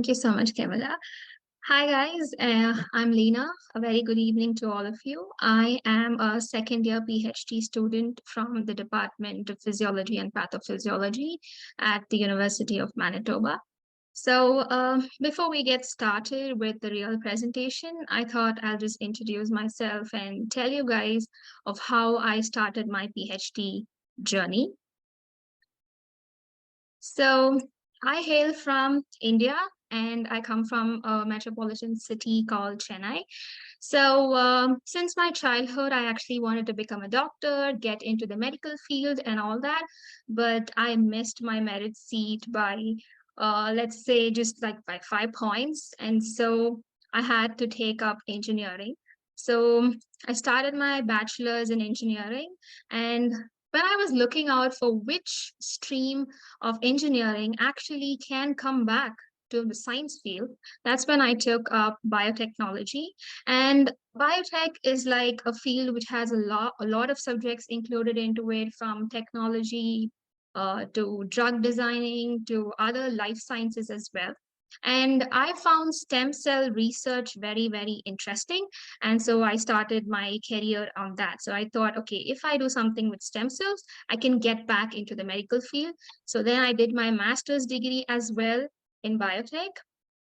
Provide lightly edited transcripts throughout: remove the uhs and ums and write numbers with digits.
Thank you so much, Camila. Hi, guys. I'm Leena. A very good evening to all of you. I am a second year PhD student from the Department of Physiology and Pathophysiology at the University of Manitoba. So before we get started with the real presentation, I thought I'll just introduce myself and tell you guys of how I started my PhD journey. So I hail from India and I come from a metropolitan city called Chennai. So since my childhood, I actually wanted to become a doctor, get into the medical field and all that, but I missed my merit seat by, let's say, just like by 5 points. And so I had to take up engineering. So I started my bachelor's in engineering, and when I was looking out for which stream of engineering actually can come back to the science field, that's when I took up biotechnology. And biotech is like a field which has a lot of subjects included into it, from technology to drug designing to other life sciences as well. And I found stem cell research very, very interesting. And so I started my career on that. So I thought, okay, if I do something with stem cells, I can get back into the medical field. So then I did my master's degree as well in biotech.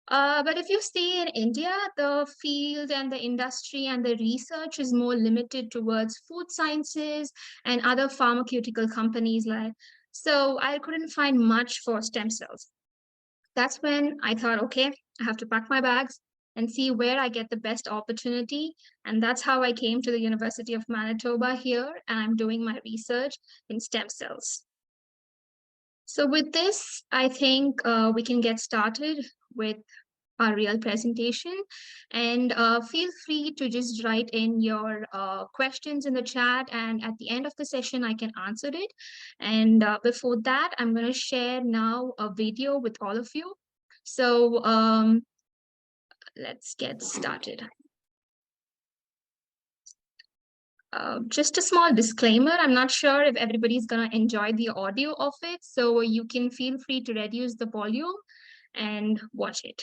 But if you see in India, the field and the industry and the research is more limited towards food sciences and other pharmaceutical companies like. So I couldn't find much for stem cells. That's when I thought, okay, I have to pack my bags and see where I get the best opportunity. And that's how I came to the University of Manitoba here, and I'm doing my research in stem cells. So with this, I think we can get started with our real presentation, and feel free to just write in your questions in the chat, and at the end of the session I can answer it. And before that, I'm going to share now a video with all of you. So let's get started. Just a small disclaimer, I'm not sure if everybody's going to enjoy the audio of it, so you can feel free to reduce the volume and watch it.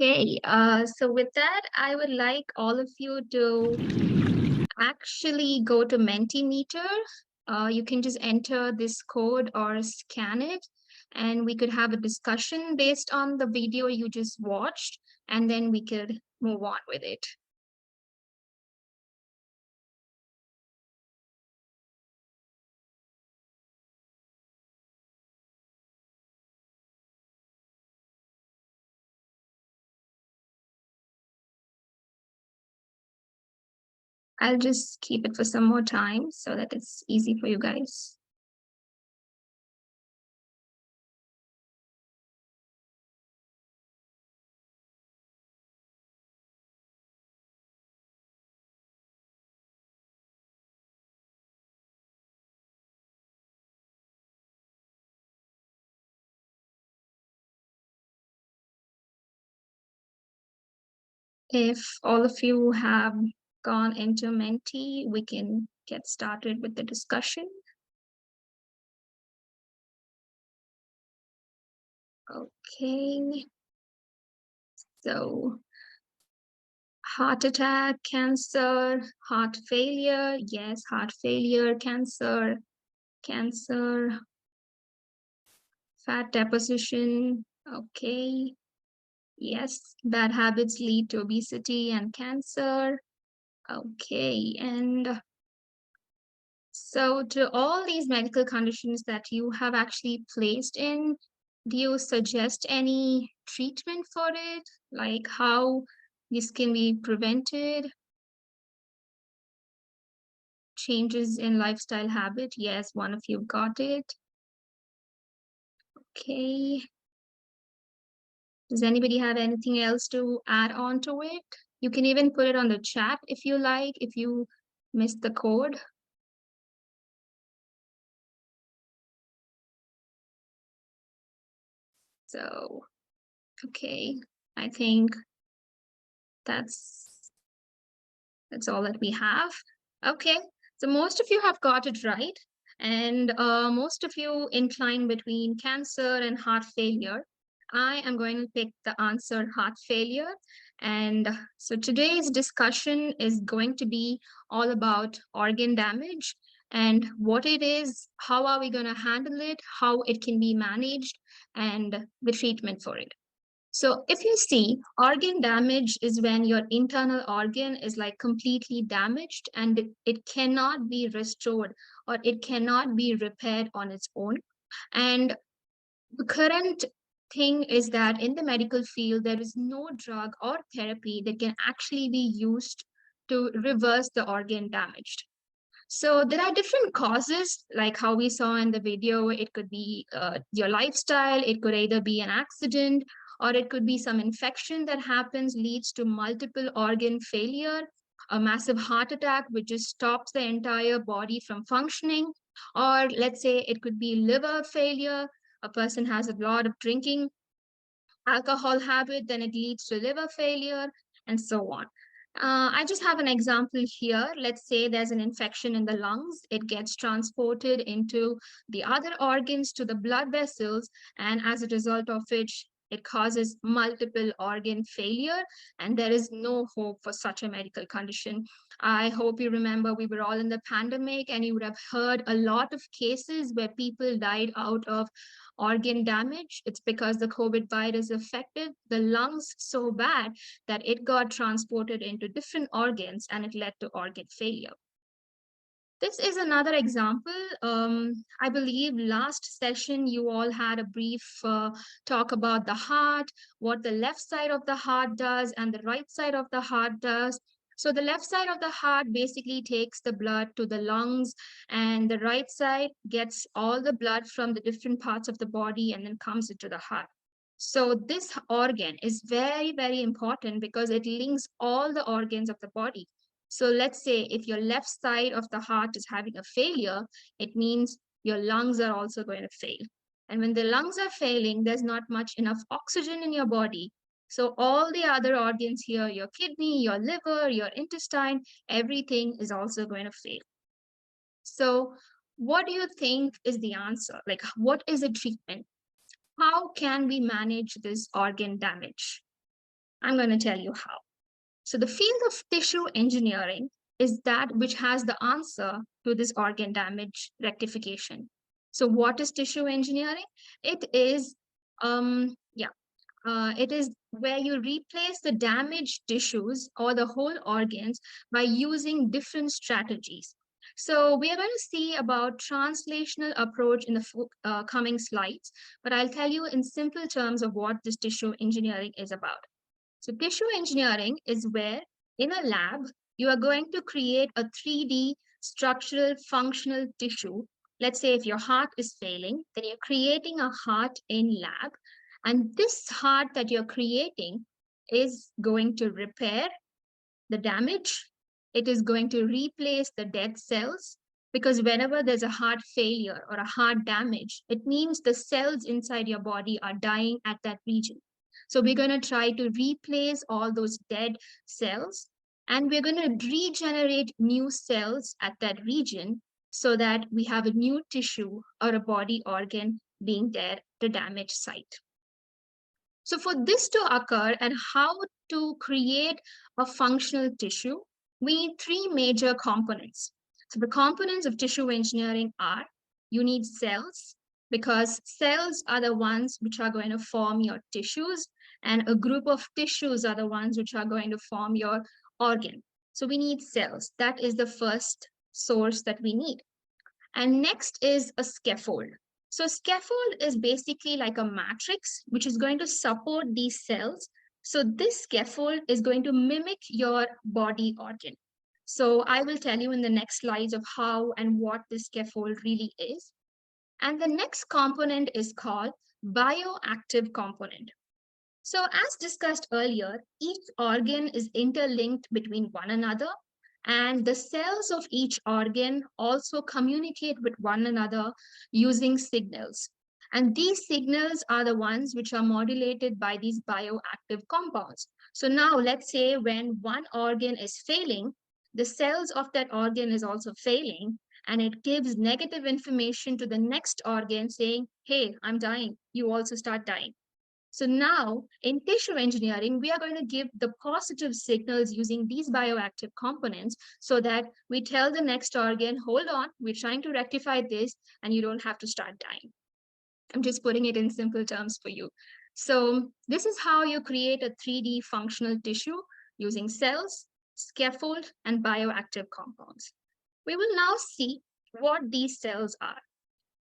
Okay, so with that, I would like all of you to actually go to Mentimeter. You can just enter this code or scan it, and we could have a discussion based on the video you just watched, and then we could move on with it. I'll just keep it for some more time so that it's easy for you guys. If all of you have gone into Menti, we can get started with the discussion. Okay. So, heart attack, cancer, heart failure. Yes, heart failure, cancer, fat deposition. Okay. Yes, bad habits lead to obesity and cancer. Okay. And so, to all these medical conditions that you have actually placed in, do you suggest any treatment for it? Like how this can be prevented? Changes in lifestyle habit? Yes, one of you got it. Okay. Does anybody have anything else to add on to it? You can even put it on the chat if you like, if you missed the code. So, okay, I think that's all that we have. Okay, so most of you have got it right, and most of you incline between cancer and heart failure. I am going to pick the answer heart failure. And so today's discussion is going to be all about organ damage and what it is, how are we going to handle it, how it can be managed, and the treatment for it. So if you see, organ damage is when your internal organ is like completely damaged and it cannot be restored or it cannot be repaired on its own. And the current thing is that in the medical field, there is no drug or therapy that can actually be used to reverse the organ damage. So there are different causes, like how we saw in the video. It could be your lifestyle, it could either be an accident, or it could be some infection that happens, leads to multiple organ failure, a massive heart attack, which just stops the entire body from functioning. Or let's say it could be liver failure. A person has a lot of drinking alcohol habit, then it leads to liver failure, and so on. I just have an example here. Let's say there's an infection in the lungs. It gets transported into the other organs to the blood vessels, and as a result of which It causes multiple organ failure, and there is no hope for such a medical condition. I hope you remember we were all in the pandemic, and you would have heard a lot of cases where people died out of organ damage. It's because the COVID virus affected the lungs so bad that it got transported into different organs and it led to organ failure. This is another example. I believe last session you all had a brief talk about the heart, what the left side of the heart does and the right side of the heart does. So the left side of the heart basically takes the blood to the lungs, and the right side gets all the blood from the different parts of the body and then comes into the heart. So this organ is very, very important because it links all the organs of the body. So let's say if your left side of the heart is having a failure, it means your lungs are also going to fail. And when the lungs are failing, there's not much enough oxygen in your body. So all the other organs here, your kidney, your liver, your intestine, everything is also going to fail. So what do you think is the answer? Like, what is a treatment? How can we manage this organ damage? I'm going to tell you how. So the field of tissue engineering is that which has the answer to this organ damage rectification. So what is tissue engineering? It is, it is where you replace the damaged tissues or the whole organs by using different strategies. So we are going to see about translational approach in the coming slides, but I'll tell you in simple terms of what this tissue engineering is about. So tissue engineering is where in a lab, you are going to create a 3D structural functional tissue. Let's say if your heart is failing, then you're creating a heart in lab. And this heart that you're creating is going to repair the damage. It is going to replace the dead cells, because whenever there's a heart failure or a heart damage, it means the cells inside your body are dying at that region. So we're going to try to replace all those dead cells, and we're going to regenerate new cells at that region so that we have a new tissue or a body organ being there, the damaged site. So for this to occur and how to create a functional tissue, we need three major components. So the components of tissue engineering are, you need cells, because cells are the ones which are going to form your tissues, and a group of tissues are the ones which are going to form your organ. So we need cells. That is the first source that we need. And next is a scaffold. So scaffold is basically like a matrix which is going to support these cells. So this scaffold is going to mimic your body organ. So I will tell you in the next slides of how and what this scaffold really is. And the next component is called bioactive component. So as discussed earlier, each organ is interlinked between one another, and the cells of each organ also communicate with one another using signals. And these signals are the ones which are modulated by these bioactive compounds. So now let's say when one organ is failing, the cells of that organ is also failing, and it gives negative information to the next organ saying, hey, I'm dying. You also start dying. So now in tissue engineering, we are going to give the positive signals using these bioactive components so that we tell the next organ, hold on, we're trying to rectify this and you don't have to start dying. I'm just putting it in simple terms for you. So this is how you create a 3D functional tissue using cells, scaffold, and bioactive compounds. We will now see what these cells are.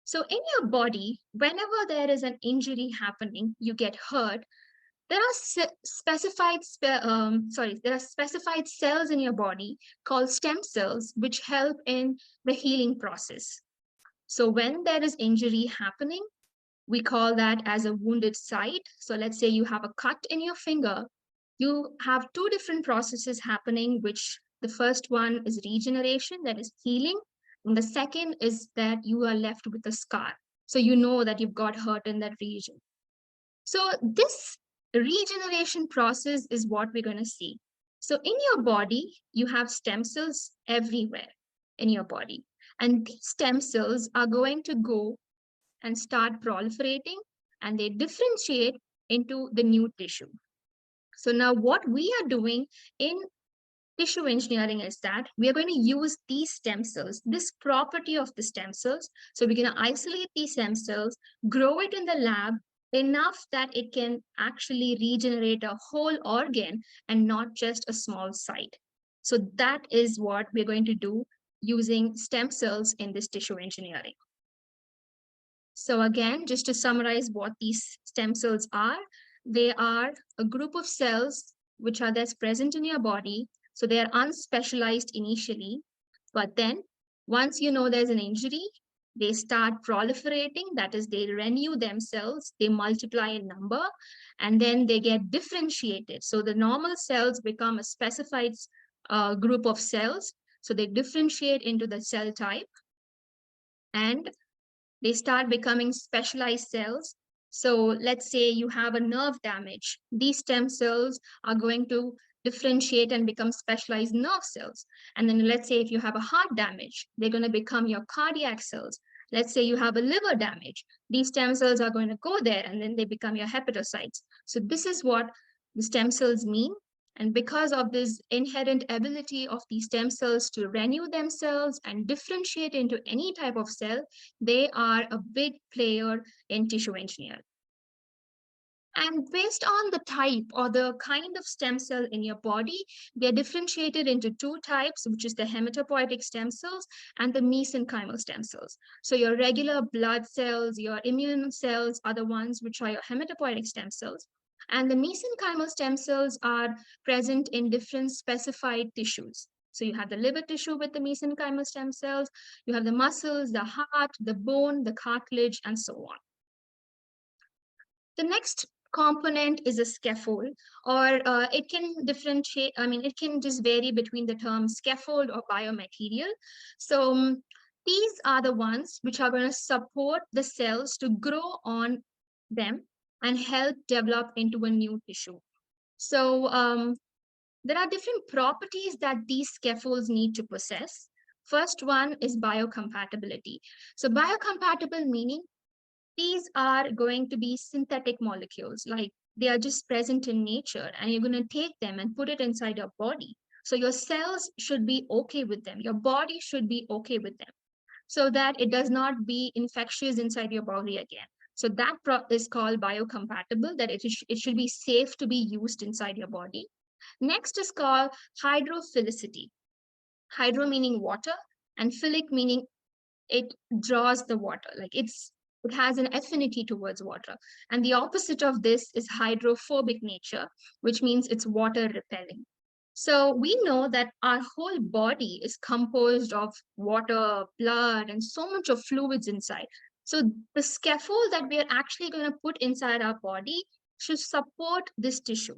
So in your body, whenever there is an injury happening, you get hurt, there are specified cells in your body called stem cells which help in the healing process. So when there is injury happening, we call that as a wounded site. So let's say you have a cut in your finger, you have two different processes happening, which the first one is regeneration, that is healing. And the second is that you are left with a scar. So you know that you've got hurt in that region. So this regeneration process is what we're going to see. So in your body, you have stem cells everywhere in your body. And these stem cells are going to go and start proliferating, and they differentiate into the new tissue. So now what we are doing in tissue engineering is that we are going to use these stem cells, this property of the stem cells. So we're going to isolate these stem cells, grow it in the lab enough that it can actually regenerate a whole organ and not just a small site. So that is what we're going to do using stem cells in this tissue engineering. So again, just to summarize what these stem cells are, they are a group of cells which are thus present in your body. So they are unspecialized initially, but then once you know there's an injury, they start proliferating, that is, they renew themselves, they multiply in number, and then they get differentiated. So the normal cells become a specified group of cells. So they differentiate into the cell type, and they start becoming specialized cells. So let's say you have a nerve damage. These stem cells are going to differentiate and become specialized nerve cells. And then let's say if you have a heart damage, they're going to become your cardiac cells. Let's say you have a liver damage. These stem cells are going to go there and then they become your hepatocytes. So this is what the stem cells mean. And because of this inherent ability of these stem cells to renew themselves and differentiate into any type of cell, they are a big player in tissue engineering. And based on the type or the kind of stem cell in your body, they're differentiated into two types, which is the hematopoietic stem cells and the mesenchymal stem cells. So your regular blood cells, your immune cells are the ones which are your hematopoietic stem cells. And the mesenchymal stem cells are present in different specified tissues. So you have the liver tissue with the mesenchymal stem cells, you have the muscles, the heart, the bone, the cartilage, and so on. The next component is a scaffold, or it can differentiate, it can just vary between the term scaffold or biomaterial. So these are the ones which are going to support the cells to grow on them and help develop into a new tissue. So there are different properties that these scaffolds need to possess. First one is biocompatibility. So biocompatible meaning these are going to be synthetic molecules, like they are just present in nature, and you're going to take them and put it inside your body. So your cells should be okay with them. Your body should be okay with them so that it does not be infectious inside your body again. So that is called biocompatible, that it should be safe to be used inside your body. Next is called hydrophilicity. Hydro meaning water, and philic meaning it draws the water, like it has an affinity towards water. And the opposite of this is hydrophobic nature, which means it's water repelling. So we know that our whole body is composed of water, blood, and so much of fluids inside. So the scaffold that we are actually going to put inside our body should support this tissue.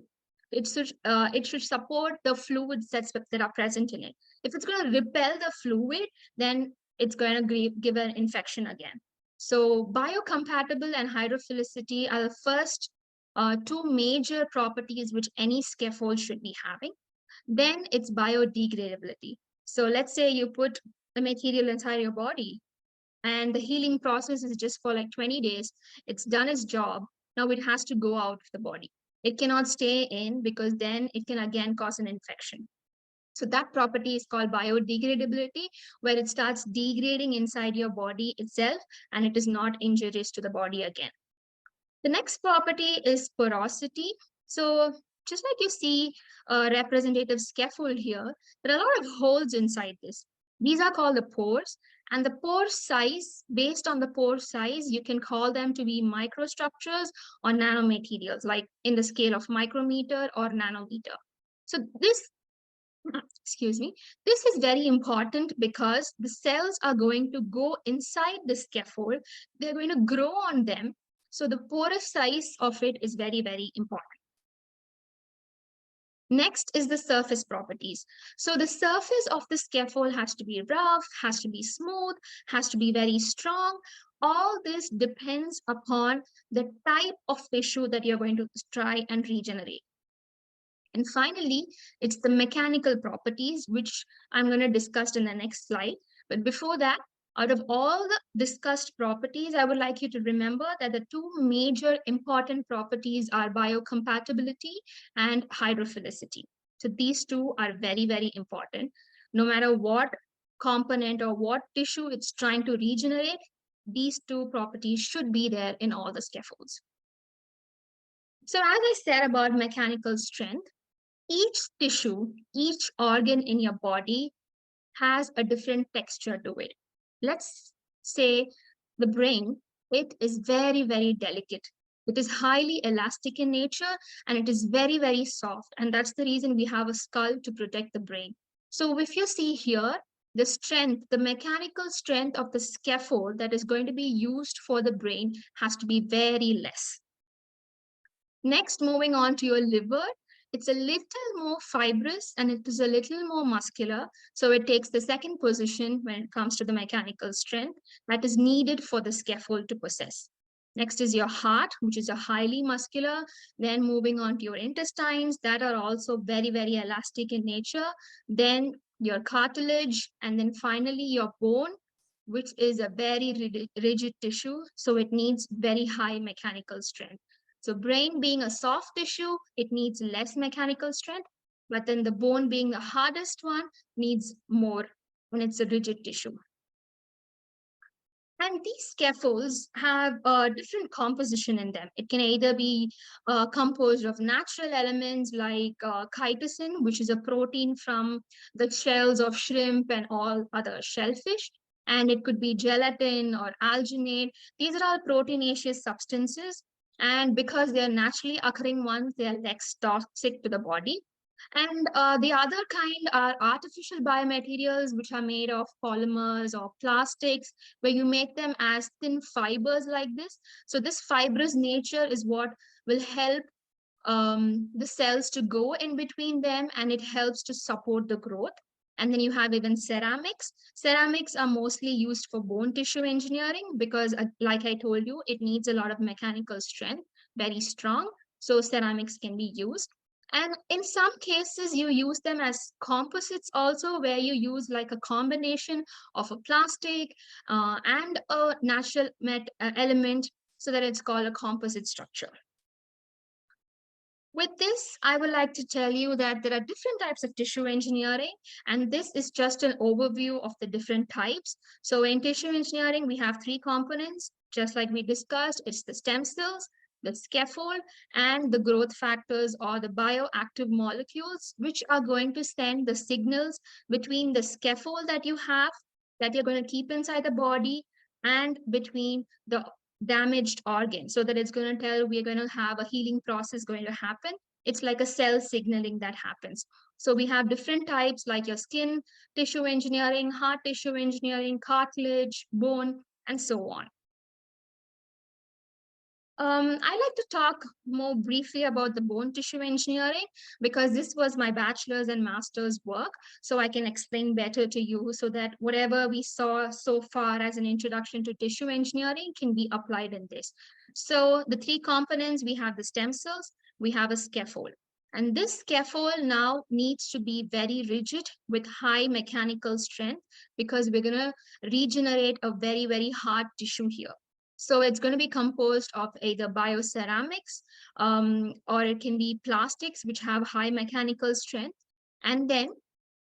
It should support the fluids that are present in it. If it's going to repel the fluid, then it's going to give an infection again. So biocompatible and hydrophilicity are the first two major properties which any scaffold should be having. Then it's biodegradability. So let's say you put the material inside your body and the healing process is just for like 20 days. It's done its job. Now it has to go out of the body. It cannot stay in because then it can again cause an infection. So that property is called biodegradability, where it starts degrading inside your body itself and it is not injurious to the body again. The next property is porosity. So just like you see a representative scaffold here, there are a lot of holes inside this. These are called the pores, and the pore size, based on the pore size, you can call them to be microstructures or nanomaterials, like in the scale of micrometer or nanometer. So this is very important because the cells are going to go inside the scaffold. They're going to grow on them. So the porous size of it is very, very important. Next is the surface properties. So the surface of the scaffold has to be rough, has to be smooth, has to be very strong. All this depends upon the type of tissue that you're going to try and regenerate. And finally, it's the mechanical properties, which I'm going to discuss in the next slide. But before that, Out of all the discussed properties, I would like you to remember that the two major important properties are biocompatibility and hydrophilicity. So these two are very, very important. No matter what component or what tissue it's trying to regenerate, these two properties should be there in all the scaffolds. So as I said about mechanical strength, each tissue, each organ in your body has a different texture to it. Let's say the brain, it is very, very delicate. It is highly elastic in nature and it is very, very soft. And that's the reason we have a skull to protect the brain. So if you see here, the strength, the mechanical strength of the scaffold that is going to be used for the brain has to be very less. Next, moving on to your liver, it's a little more fibrous and it is a little more muscular. So it takes the second position when it comes to the mechanical strength that is needed for the scaffold to possess. Next is your heart, which is a highly muscular. Then moving on to your intestines that are also very, very elastic in nature. Then your cartilage, and then finally your bone, which is a very rigid tissue. So it needs very high mechanical strength. So brain being a soft tissue, it needs less mechanical strength, but then the bone being the hardest one needs more when it's a rigid tissue. And these scaffolds have a different composition in them. It can either be composed of natural elements like chitosan, which is a protein from the shells of shrimp and all other shellfish. And it could be gelatin or alginate. These are all proteinaceous substances. And because they are naturally occurring ones, they are less toxic to the body. And the other kind are artificial biomaterials, which are made of polymers or plastics, where you make them as thin fibers like this. So this fibrous nature is what will help the cells to go in between them, and it helps to support the growth. And then you have even ceramics. Ceramics are mostly used for bone tissue engineering because, like I told you, it needs a lot of mechanical strength, very strong. So ceramics can be used. And in some cases, you use them as composites also, where you use like a combination of a plastic and a natural element so that it's called a composite structure. With this, I would like to tell you that there are different types of tissue engineering, and this is just an overview of the different types. So in tissue engineering, we have three components, just like we discussed. It's the stem cells, the scaffold, and the growth factors or the bioactive molecules, which are going to send the signals between the scaffold that you have, that you're going to keep inside the body, and between the damaged organ, so that it's going to tell we're going to have a healing process going to happen. It's like a cell signaling that happens. So we have different types like your skin tissue engineering, heart tissue engineering, cartilage, bone, and so on. I like to talk more briefly about the bone tissue engineering because this was my bachelor's and master's work. So I can explain better to you so that whatever we saw so far as an introduction to tissue engineering can be applied in this. So the three components, we have the stem cells, we have a scaffold. And this scaffold now needs to be very rigid with high mechanical strength because we're going to regenerate a very, very hard tissue here. So it's going to be composed of either bioceramics or it can be plastics, which have high mechanical strength. And then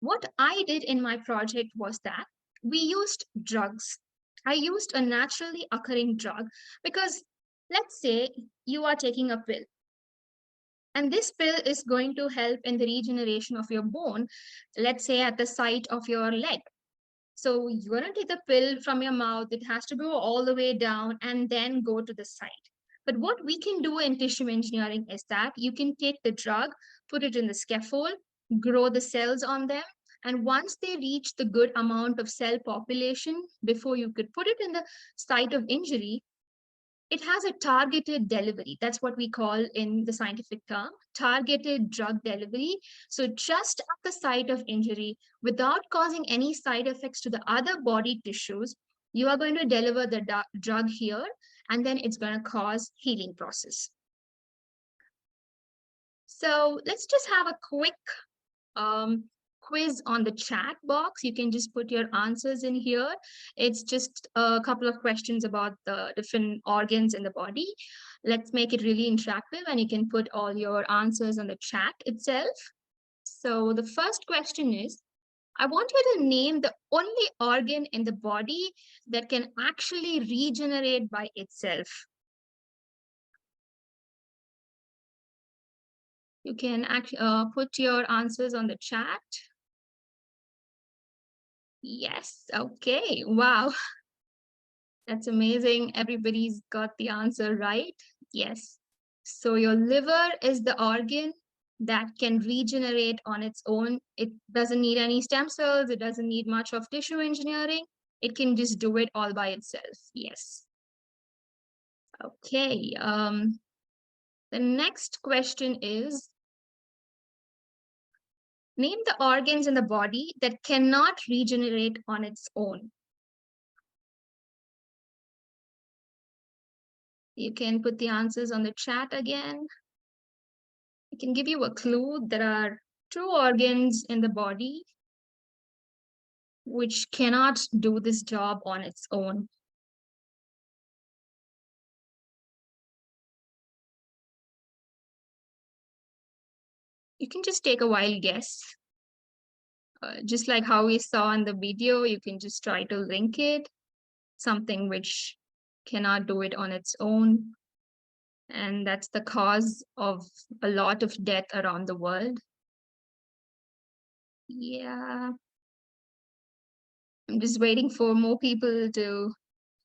what I did in my project was that we used drugs. I used a naturally occurring drug because let's say you are taking a pill. And this pill is going to help in the regeneration of your bone, let's say at the site of your leg. So you're going to take the pill from your mouth. It has to go all the way down and then go to the site. But what we can do in tissue engineering is that you can take the drug, put it in the scaffold, grow the cells on them. And once they reach the good amount of cell population, before you could put it in the site of injury, it has a targeted delivery. That's what we call in the scientific term, targeted drug delivery. So just at the site of injury, without causing any side effects to the other body tissues, you are going to deliver the drug here, and then it's going to cause healing process. So let's just have a quick quiz on the chat box. You can just put your answers in here. It's just a couple of questions about the different organs in the body. Let's make it really interactive, and you can put all your answers on the chat itself. So the first question is, I want you to name the only organ in the body that can actually regenerate by itself. You can put your answers on the chat. Yes, okay, wow. That's amazing. Everybody's got the answer right. Yes. So your liver is the organ that can regenerate on its own. It doesn't need any stem cells. It doesn't need much of tissue engineering. It can just do it all by itself. Yes. Okay. The next question is, name the organs in the body that cannot regenerate on its own. You can put the answers on the chat again. I can give you a clue. There are 2 organs in the body which cannot do this job on its own. You can just take a wild guess. Just like how we saw in the video, you can just try to link it, something which cannot do it on its own. And that's the cause of a lot of death around the world. Yeah. I'm just waiting for more people to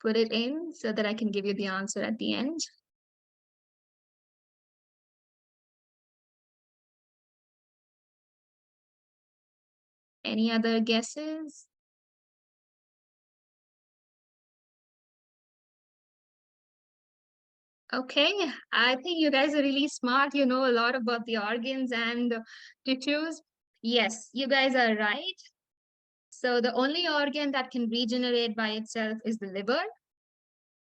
put it in so that I can give you the answer at the end. Any other guesses? Okay, I think you guys are really smart. You know a lot about the organs and tissues. Yes, you guys are right. So the only organ that can regenerate by itself is the liver.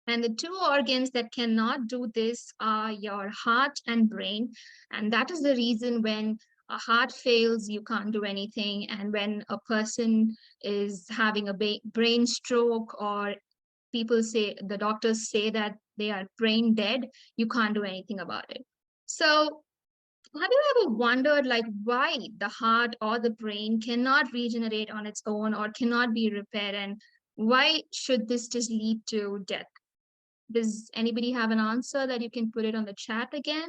And the 2 organs that cannot do this are your heart and brain. And that is the reason when a heart fails, you can't do anything. And when a person is having a brain stroke, or people say, the doctors say that they are brain dead, you can't do anything about it. So have you ever wondered like why the heart or the brain cannot regenerate on its own or cannot be repaired, and why should this just lead to death? Does anybody have an answer that you can put it on the chat again?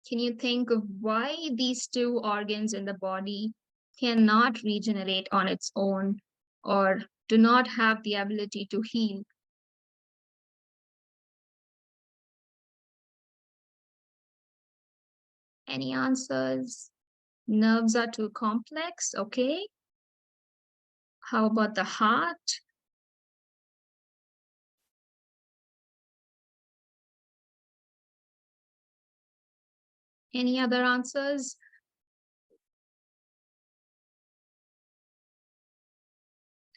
Can you think of why these 2 organs in the body cannot regenerate on its own or do not have the ability to heal? Any answers? Nerves are too complex, okay. How about the heart? Any other answers?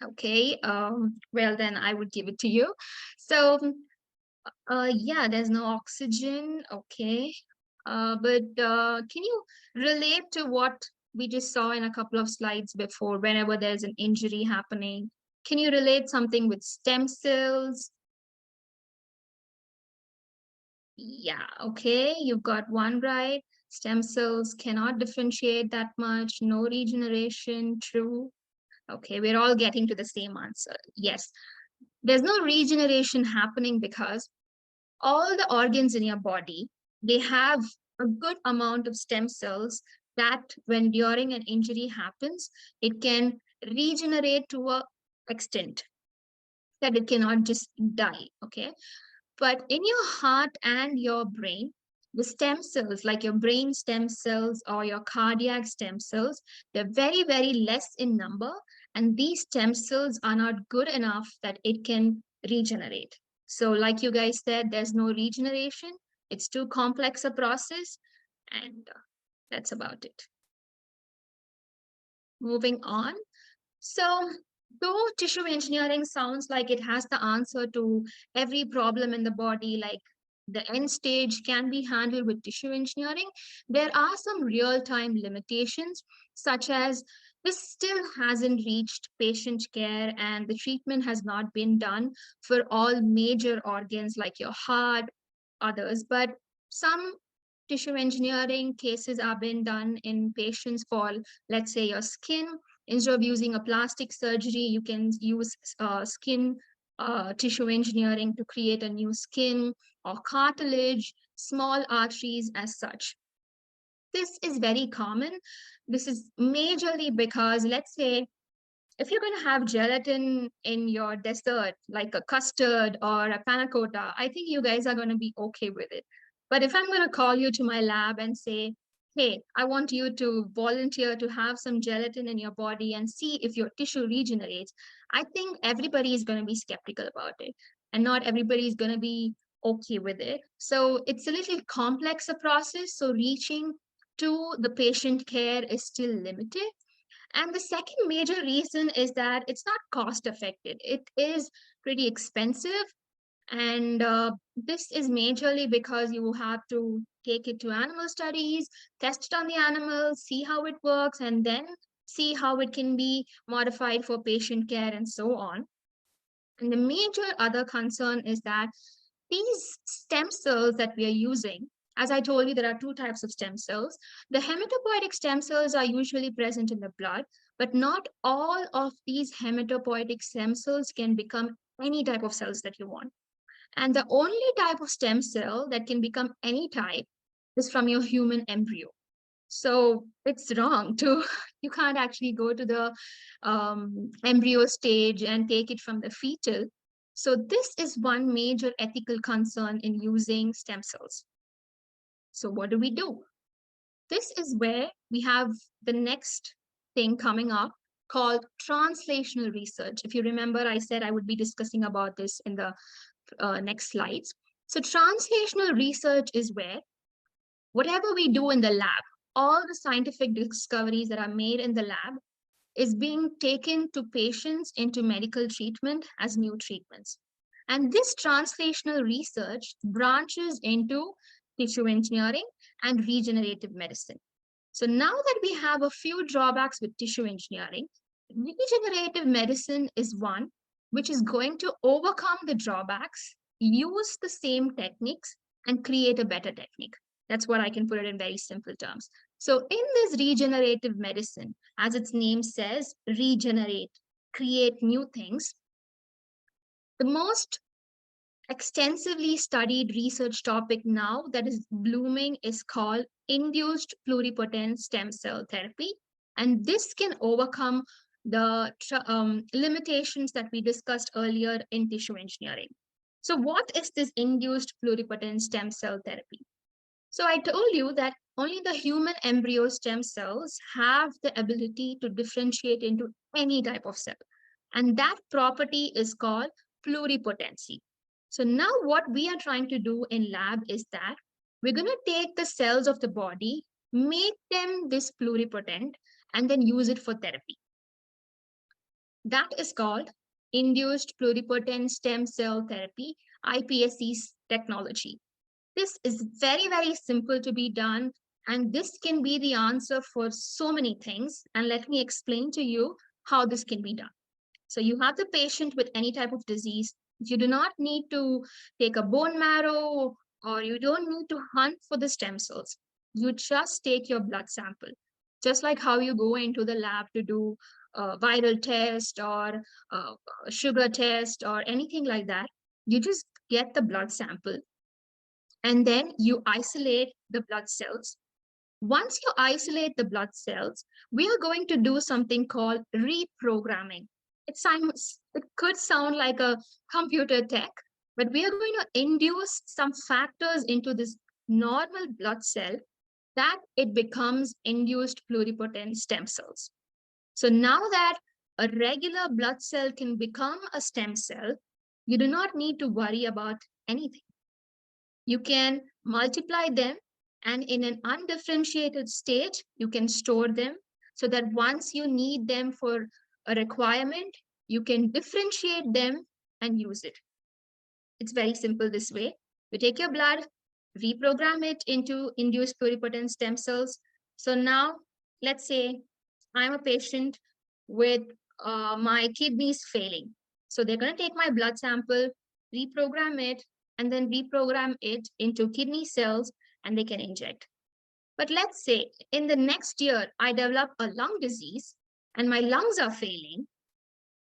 Okay, well then I would give it to you. So, yeah, there's no oxygen, okay. But can you relate to what we just saw in a couple of slides before, whenever there's an injury happening? Can you relate something with stem cells? Yeah, okay, you've got one right. Stem cells cannot differentiate that much, no regeneration, true. Okay, we're all getting to the same answer. Yes, there's no regeneration happening because all the organs in your body, they have a good amount of stem cells that when during an injury happens, it can regenerate to a extent that it cannot just die, okay? But in your heart and your brain, the stem cells, like your brain stem cells or your cardiac stem cells, they're very, very less in number. And these stem cells are not good enough that it can regenerate. So like you guys said, there's no regeneration. It's too complex a process. And that's about it. Moving on. So though tissue engineering sounds like it has the answer to every problem in the body, like the end stage can be handled with tissue engineering, there are some real-time limitations, such as this still hasn't reached patient care and the treatment has not been done for all major organs like your heart, others. But some tissue engineering cases are being done in patients for, let's say, your skin. Instead of using a plastic surgery, you can use skin tissue engineering to create a new skin or cartilage, small arteries as such. This is very common. This is majorly because, let's say, if you're going to have gelatin in your dessert, like a custard or a panna cotta, I think you guys are going to be okay with it. But if I'm going to call you to my lab and say, hey, I want you to volunteer to have some gelatin in your body and see if your tissue regenerates, I think everybody is going to be skeptical about it. And not everybody is going to be okay with it. So it's a little complex a process. So reaching to the patient care is still limited. And the second major reason is that it's not cost effective. It is pretty expensive. And this is majorly because you have to take it to animal studies, test it on the animals, see how it works, and then see how it can be modified for patient care and so on. And the major other concern is that these stem cells that we are using, as I told you, there are two types of stem cells. The hematopoietic stem cells are usually present in the blood, but not all of these hematopoietic stem cells can become any type of cells that you want. And the only type of stem cell that can become any type is from your human embryo. So it's wrong to, you can't actually go to the embryo stage and take it from the fetal. So this is one major ethical concern in using stem cells. So what do we do? This is where we have the next thing coming up called translational research. If you remember, I said I would be discussing about this in the next slides. So translational research is where whatever we do in the lab, all the scientific discoveries that are made in the lab is being taken to patients into medical treatment as new treatments. And this translational research branches into tissue engineering and regenerative medicine. So now that we have a few drawbacks with tissue engineering, regenerative medicine is one which is going to overcome the drawbacks, use the same techniques, and create a better technique. That's what I can put it in very simple terms. So in this regenerative medicine, as its name says, regenerate, create new things, the most extensively studied research topic now that is blooming is called induced pluripotent stem cell therapy. And this can overcome the limitations that we discussed earlier in tissue engineering. So what is this induced pluripotent stem cell therapy? So I told you that only the human embryo stem cells have the ability to differentiate into any type of cell. And that property is called pluripotency. So now what we are trying to do in lab is that we're going to take the cells of the body, make them this pluripotent, and then use it for therapy. That is called induced pluripotent stem cell therapy, iPSC technology. This is very, very simple to be done, and this can be the answer for so many things. And let me explain to you how this can be done. So you have the patient with any type of disease. You do not need to take a bone marrow, or you don't need to hunt for the stem cells. You just take your blood sample, just like how you go into the lab to do a viral test or a sugar test or anything like that. You just get the blood sample, and then you isolate the blood cells. Once you isolate the blood cells, we are going to do something called reprogramming. It could sound like a computer tech, but we are going to induce some factors into this normal blood cell that it becomes induced pluripotent stem cells. So now that a regular blood cell can become a stem cell, you do not need to worry about anything. You can multiply them, and in an undifferentiated state, you can store them so that once you need them for a requirement, you can differentiate them and use it. It's very simple this way. You take your blood, reprogram it into induced pluripotent stem cells. So now, let's say I'm a patient with my kidneys failing. So they're going to take my blood sample, reprogram it, and then reprogram it into kidney cells, and they can inject. But let's say in the next year, I develop a lung disease and my lungs are failing.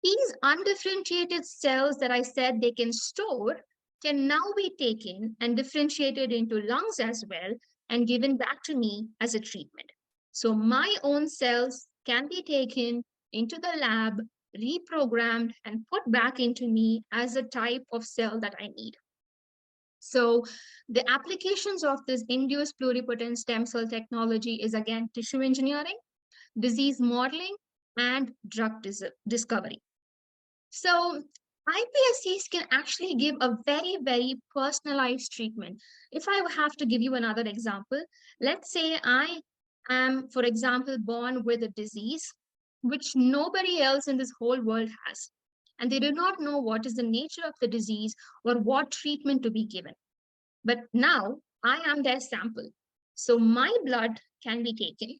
These undifferentiated cells that I said they can store can now be taken and differentiated into lungs as well and given back to me as a treatment. So my own cells can be taken into the lab, reprogrammed, and put back into me as a type of cell that I need. So the applications of this induced pluripotent stem cell technology is again tissue engineering, disease modeling, and drug discovery. So iPSCs can actually give a very, very personalized treatment. If I have to give you another example, let's say I am, for example, born with a disease which nobody else in this whole world has. And they do not know what is the nature of the disease or what treatment to be given. But now I am their sample. So my blood can be taken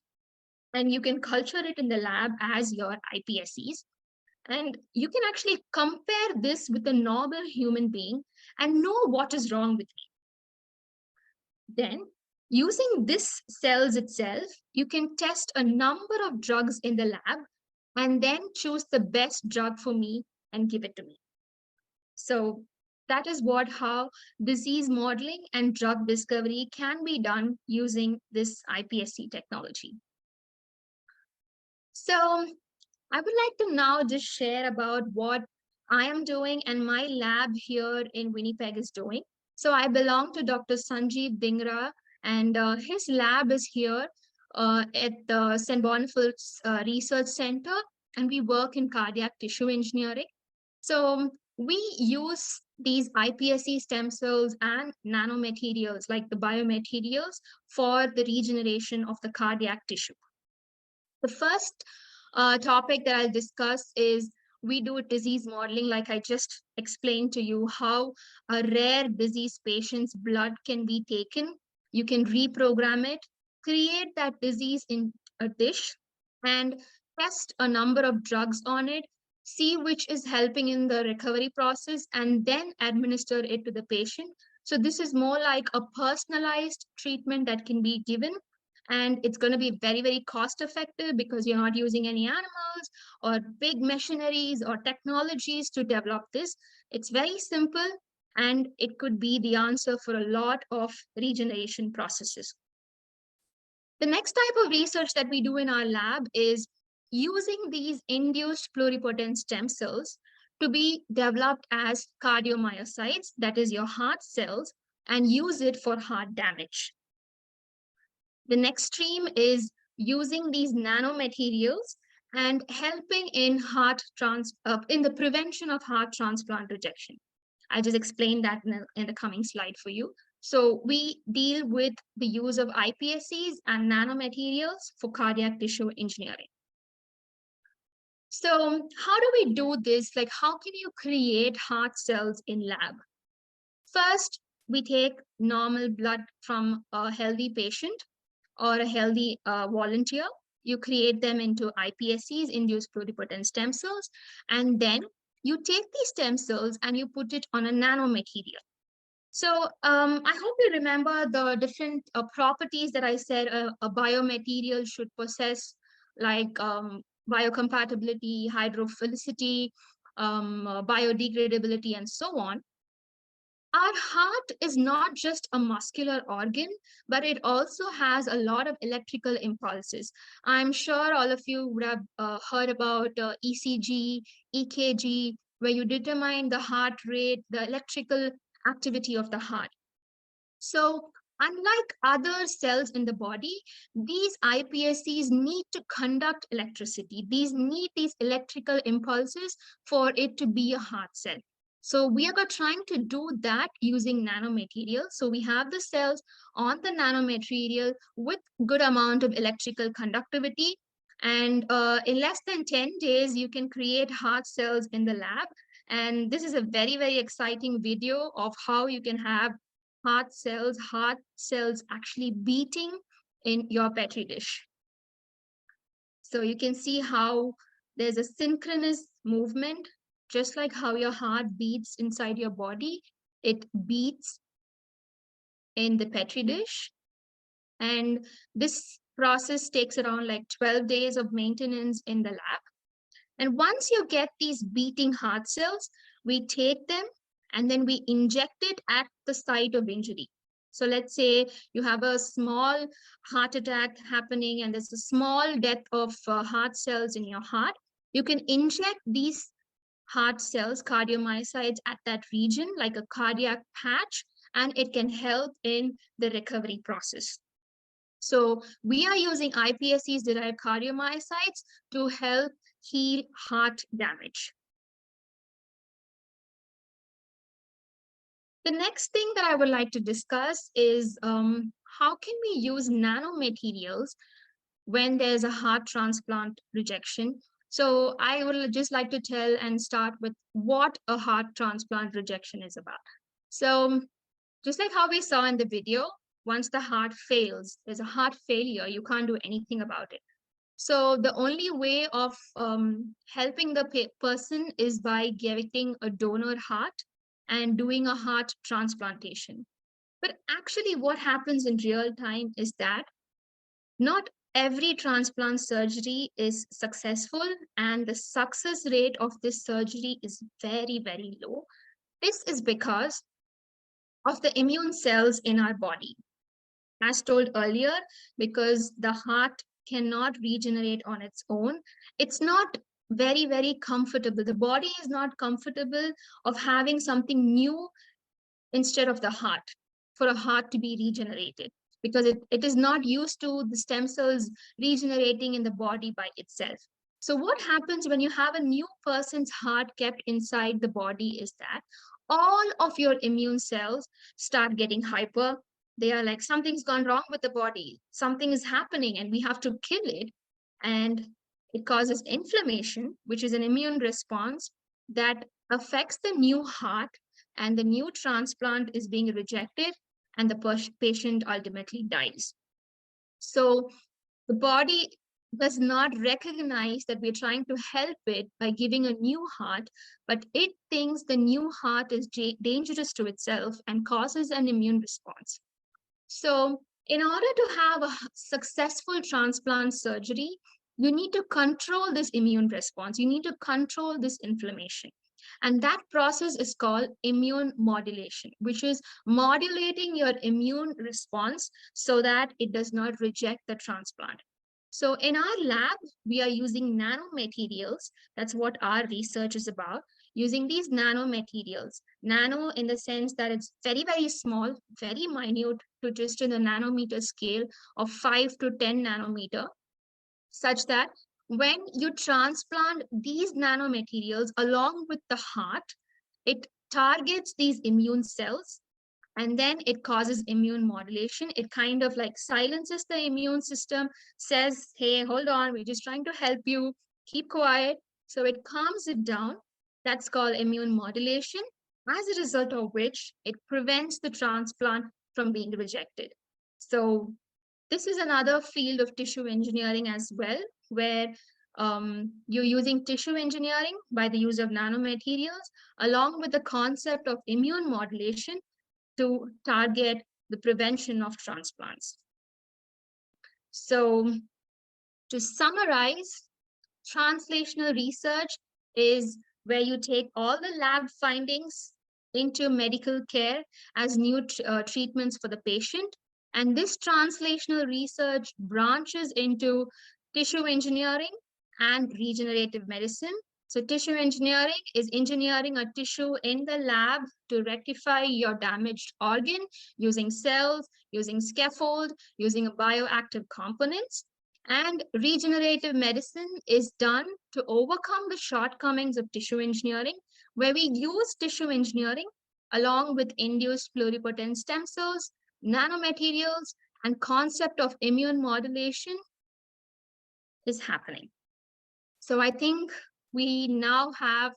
and you can culture it in the lab as your iPSCs. And you can actually compare this with a normal human being and know what is wrong with me. Then, using this cells itself, you can test a number of drugs in the lab and then choose the best drug for me and give it to me. So that is how disease modeling and drug discovery can be done using this iPSC technology. So I would like to now just share about what I am doing and my lab here in Winnipeg is doing. So I belong to Dr. Sanjeev Dingra, and his lab is here at the St. Boniface Research Center, and we work in cardiac tissue engineering. So we use these iPSC stem cells and nanomaterials like the biomaterials for the regeneration of the cardiac tissue. The first topic that I'll discuss is we do disease modeling, like I just explained to you, how a rare disease patient's blood can be taken. You can reprogram it, create that disease in a dish, and test a number of drugs on it, see which is helping in the recovery process, and then administer it to the patient. So this is more like a personalized treatment that can be given, and it's going to be very, very cost effective because you're not using any animals or big machineries or technologies to develop this. It's very simple, and it could be the answer for a lot of regeneration processes. The next type of research that we do in our lab is using these induced pluripotent stem cells to be developed as cardiomyocytes, that is your heart cells, and use it for heart damage. The next stream is using these nanomaterials and helping in in the prevention of heart transplant rejection. I'll just explain that in the coming slide for you. So we deal with the use of iPSCs and nanomaterials for cardiac tissue engineering. So how do we do this? Like, how can you create heart cells in lab? First, we take normal blood from a healthy patient or a healthy volunteer. You create them into iPSCs, induced pluripotent stem cells, and then you take these stem cells and you put it on a nanomaterial. So I hope you remember the different properties that I said a biomaterial should possess, like biocompatibility, hydrophilicity, biodegradability, and so on. Our heart is not just a muscular organ, but it also has a lot of electrical impulses. I'm sure all of you would have heard about ECG, EKG, where you determine the heart rate, the electrical activity of the heart. So unlike other cells in the body, these iPSCs need to conduct electricity. These need these electrical impulses for it to be a heart cell. So we are trying to do that using nanomaterial. So we have the cells on the nanomaterial with good amount of electrical conductivity. And in less than 10 days, you can create heart cells in the lab. And this is a very, very exciting video of how you can have heart cells actually beating in your Petri dish. So you can see how there's a synchronous movement, just like how your heart beats inside your body, it beats in the Petri dish. And this process takes around like 12 days of maintenance in the lab. And once you get these beating heart cells, we take them and then we inject it at the site of injury. So let's say you have a small heart attack happening and there's a small death of heart cells in your heart. You can inject these heart cells, cardiomyocytes, at that region like a cardiac patch, and it can help in the recovery process. So we are using iPSCs derived cardiomyocytes to help heal heart damage. The next thing that I would like to discuss is how can we use nanomaterials when there's a heart transplant rejection. So I would just like to tell and start with what a heart transplant rejection is about. So just like how we saw in the video, once the heart fails, there's a heart failure, you can't do anything about it. So the only way of helping the person is by getting a donor heart and doing a heart transplantation. But actually what happens in real time is that not every transplant surgery is successful, and the success rate of this surgery is very, very low. This is because of the immune cells in our body. As told earlier, because the heart cannot regenerate on its own, it's not very, very comfortable. The body is not comfortable of having something new instead of the heart, for a heart to be regenerated, because it is not used to the stem cells regenerating in the body by itself. So what happens when you have a new person's heart kept inside the body is that all of your immune cells start getting hyper. They are like, something's gone wrong with the body, something is happening and we have to kill it. And it causes inflammation, which is an immune response that affects the new heart, and the new transplant is being rejected and the patient ultimately dies. So the body does not recognize that we're trying to help it by giving a new heart, but it thinks the new heart is dangerous to itself and causes an immune response. So in order to have a successful transplant surgery, you need to control this immune response. You need to control this inflammation. And that process is called immune modulation, which is modulating your immune response so that it does not reject the transplant. So in our lab, we are using nanomaterials. That's what our research is about, using these nanomaterials. Nano in the sense that it's very, very small, very minute, to just in the nanometer scale of 5 to 10 nanometer, such that when you transplant these nanomaterials along with the heart, it targets these immune cells and then it causes immune modulation. It kind of like silences the immune system, says, hey, hold on, we're just trying to help you, keep quiet. So it calms it down. That's called immune modulation, as a result of which it prevents the transplant from being rejected. So this is another field of tissue engineering as well, where you're using tissue engineering by the use of nanomaterials, along with the concept of immune modulation to target the prevention of transplants. So to summarize, translational research is where you take all the lab findings into medical care as new treatments for the patient. And this translational research branches into tissue engineering and regenerative medicine. So tissue engineering is engineering a tissue in the lab to rectify your damaged organ using cells, using scaffold, using bioactive components. And regenerative medicine is done to overcome the shortcomings of tissue engineering, where we use tissue engineering along with induced pluripotent stem cells, nanomaterials, and concept of immune modulation is happening. So I think we now have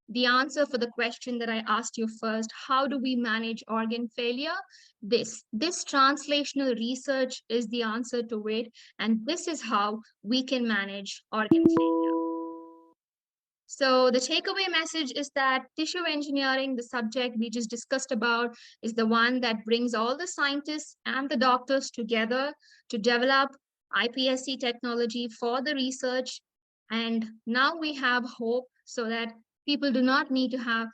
the answer for the question that I asked you first, how do we manage organ failure? This translational research is the answer to it, and this is how we can manage organ failure. So the takeaway message is that tissue engineering, the subject we just discussed about, is the one that brings all the scientists and the doctors together to develop iPSC technology for the research. And now we have hope so that people do not need to have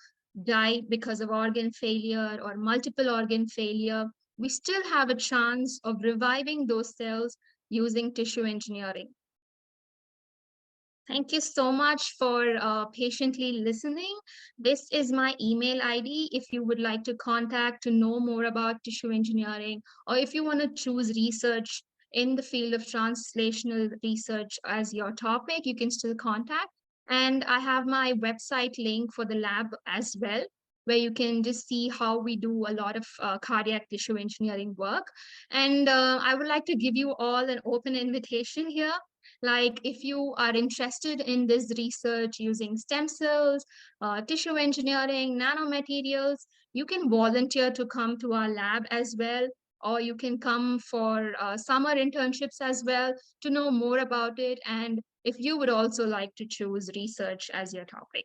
die because of organ failure or multiple organ failure. We still have a chance of reviving those cells using tissue engineering. Thank you so much for patiently listening. This is my email ID if you would like to contact to know more about tissue engineering, or if you want to choose research in the field of translational research as your topic, you can still contact. And I have my website link for the lab as well, where you can just see how we do a lot of cardiac tissue engineering work. And I would like to give you all an open invitation here. Like if you are interested in this research using stem cells, tissue engineering, nanomaterials, you can volunteer to come to our lab as well, or you can come for summer internships as well to know more about it. And if you would also like to choose research as your topic.